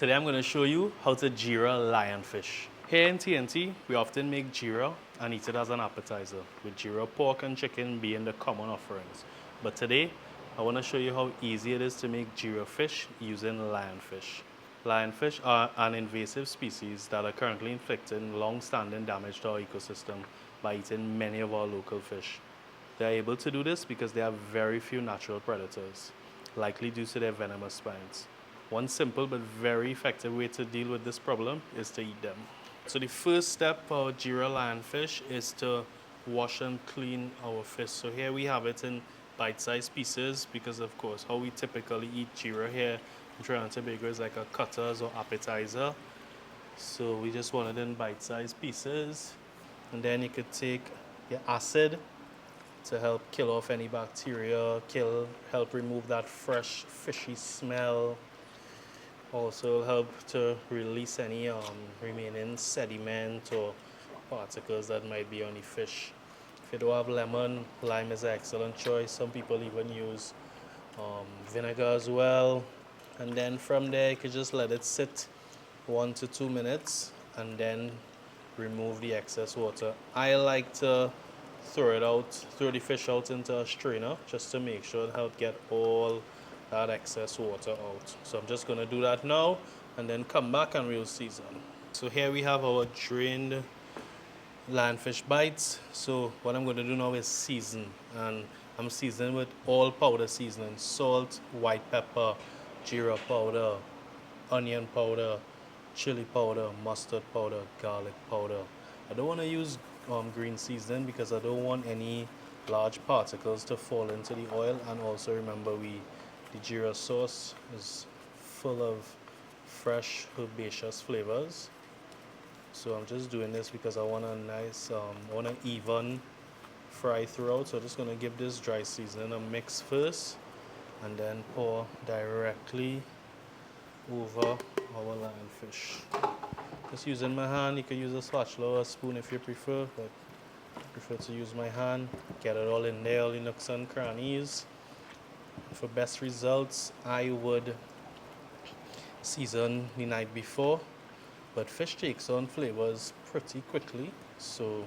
Today I'm going to show you how to Geera Lionfish. Here in TNT, we often make Geera and eat it as an appetizer, with Geera Pork and Chicken being the common offerings. But today, I want to show you how easy it is to make Geera fish using lionfish. Lionfish are an invasive species that are currently inflicting long-standing damage to our ecosystem by eating many of our local fish. They are able to do this because they have very few natural predators, likely due to their venomous spines. One simple but very effective way to deal with this problem is to eat them. So the first step for Geera lionfish is to wash and clean our fish. So here we have it in bite-sized pieces because of course how we typically eat Geera here in Trinidad and Tobago is like a cutters or appetizer. So we just want it in bite-sized pieces. And then you could take your acid to help kill off any bacteria, help remove that fresh fishy smell. Also help to release any remaining sediment or particles that might be on the fish. If you don't have lemon, lime is an excellent choice. Some people even use vinegar as well. And then from there, you could just let it sit 1 to 2 minutes and then remove the excess water. I like to throw the fish out into a strainer just to make sure it help get all that excess water out. So I'm just going to do that now and then come back and we'll season. So here we have our drained lionfish bites. So what I'm going to do now is season, and I'm seasoning with all powder seasoning: salt, white pepper, Geera powder, onion powder, chili powder, mustard powder, garlic powder. I don't want to use green seasoning because I don't want any large particles to fall into the oil. And also remember, the Charo Sauce is full of fresh herbaceous flavors. So I'm just doing this because I want a nice, I want an even fry throughout. So I'm just going to give this dry seasoning a mix first and then pour directly over our lionfish. Just using my hand. You can use a spatula or a spoon if you prefer, but I prefer to use my hand. Get it all in there, all the nooks and crannies. For best results, I would season the night before, but fish takes on flavors pretty quickly, so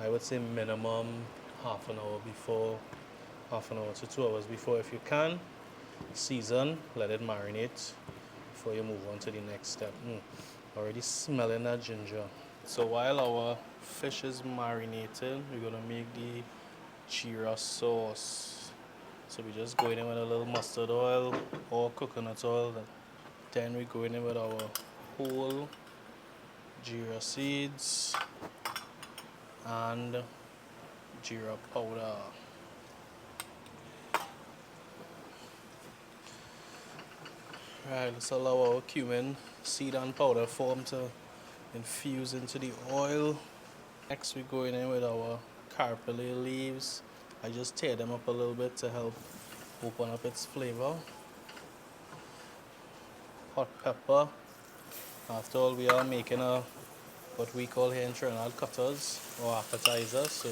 I would say minimum half an hour before, half an hour to 2 hours before. If you can, season, let it marinate before you move on to the next step. Already smelling that ginger. So while our fish is marinating, we're gonna make the Charo sauce. So we just go in with a little mustard oil or coconut oil. Then we go in with our whole Geera seeds and Geera powder. Right, let's allow our cumin seed and powder form to infuse into the oil. Next we go in with our Caripulee leaves. I just tear them up a little bit to help open up its flavor. Hot pepper. After all, we are making what we call here in Trinidad cutters or appetizer. So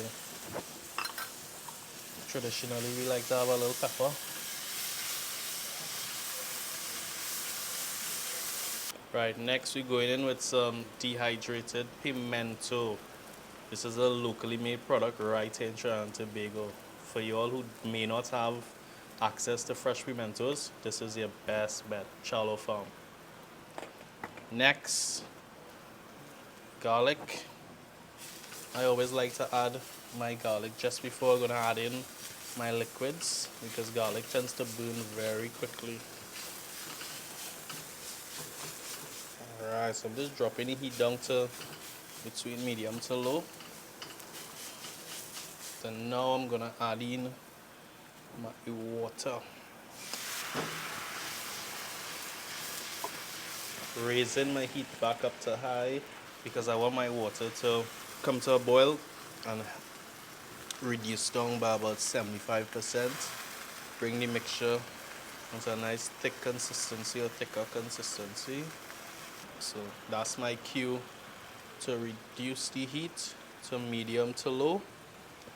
traditionally we like to have a little pepper. Right, next we're going in with some dehydrated pimento. This is a locally made product right here in Trinidad and Tobago. For you all who may not have access to fresh pimentos, this is your best bet, Charo Farm. Next, garlic. I always like to add my garlic just before I'm going to add in my liquids because garlic tends to burn very quickly. Alright, so I'm just dropping the heat down to between medium to low. So now I'm gonna add in my water. Raising my heat back up to high because I want my water to come to a boil and reduce down by about 75%. Bring the mixture into a nice thick consistency or thicker consistency. So that's my cue to reduce the heat to medium to low,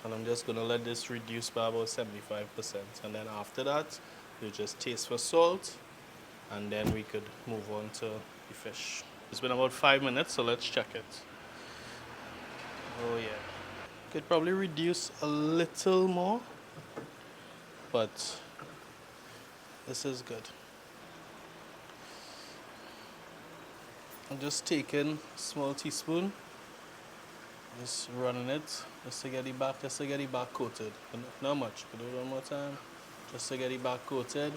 and I'm just going to let this reduce by about 75%, and then after that you just taste for salt and then we could move on to the fish. It's been about 5 minutes, so let's check it. Oh yeah. Could probably reduce a little more, but this is good. I'm just taking a small teaspoon, just running it, just to get it back coated. Not much, do it one more time, just to get it back coated.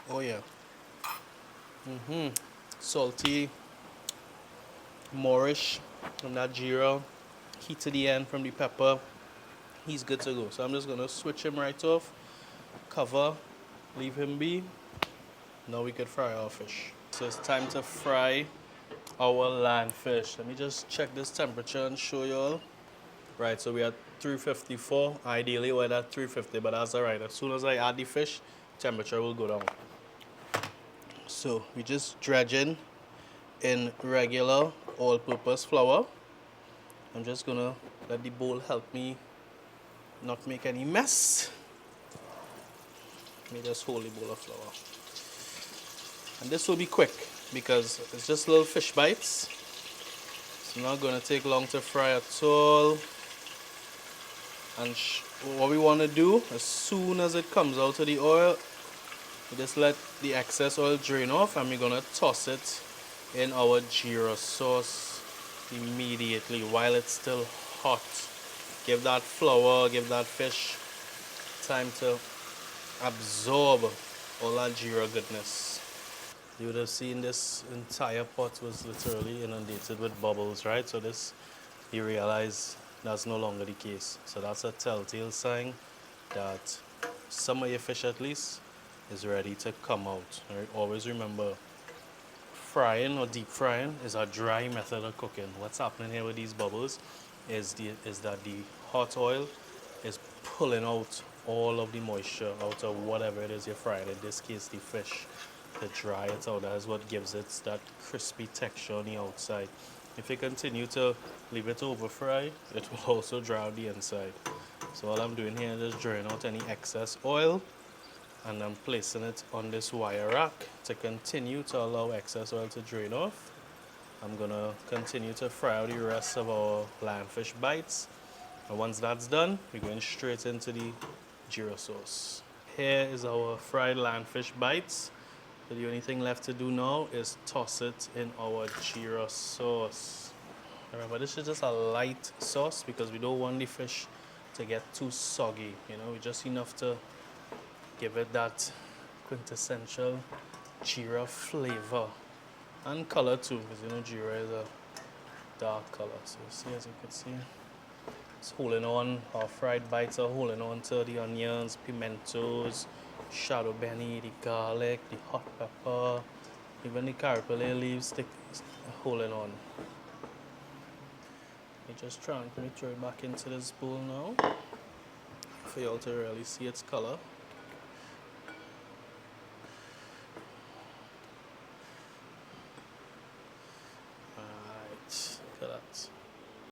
Oh yeah. Salty, moreish from that Geera. Heat to the end from the pepper. He's good to go. So I'm just gonna switch him right off. Cover, leave him be. Now we could fry our fish. So it's time to fry our lionfish. Let me just check this temperature and show you all. Right, so we're at 354. Ideally we're at 350, but that's alright. As soon as I add the fish, temperature will go down. So we just dredging in regular all-purpose flour. I'm just gonna let the bowl help me not make any mess. Let me just hold the bowl of flour. And this will be quick because it's just little fish bites. It's not gonna take long to fry at all. And what we wanna do, as soon as it comes out of the oil, we just let the excess oil drain off, and we're gonna toss it in our Charo sauce immediately while it's still hot. Give that flour, give that fish time to absorb all that Geera goodness. You would have seen this entire pot was literally inundated with bubbles, right? So this, you realize that's no longer the case. So that's a telltale sign that some of your fish at least is ready to come out. Right? Always remember, frying or deep frying is a dry method of cooking. What's happening here with these bubbles is that the hot oil is pulling out all of the moisture out of whatever it is you're frying. In this case, the fish, to dry it out. That is what gives it that crispy texture on the outside. If you continue to leave it over fry, it will also dry out the inside. So all I'm doing here is just draining out any excess oil, and I'm placing it on this wire rack to continue to allow excess oil to drain off. I'm gonna continue to fry out the rest of our lionfish bites. And once that's done, we're going straight into the Geera sauce. Here is our fried lionfish bites. So the only thing left to do now is toss it in our Geera sauce. Remember, this is just a light sauce because we don't want the fish to get too soggy. You know, just enough to give it that quintessential Geera flavor and color too, because you know Geera is a dark color. So see, as you can see, it's holding on. Our fried bites are holding on to the onions, pimentos, shadow benny, the garlic, the hot pepper, even the Caripulee Leaves holding on. You just try and throw it back into this bowl now for y'all to really see its color.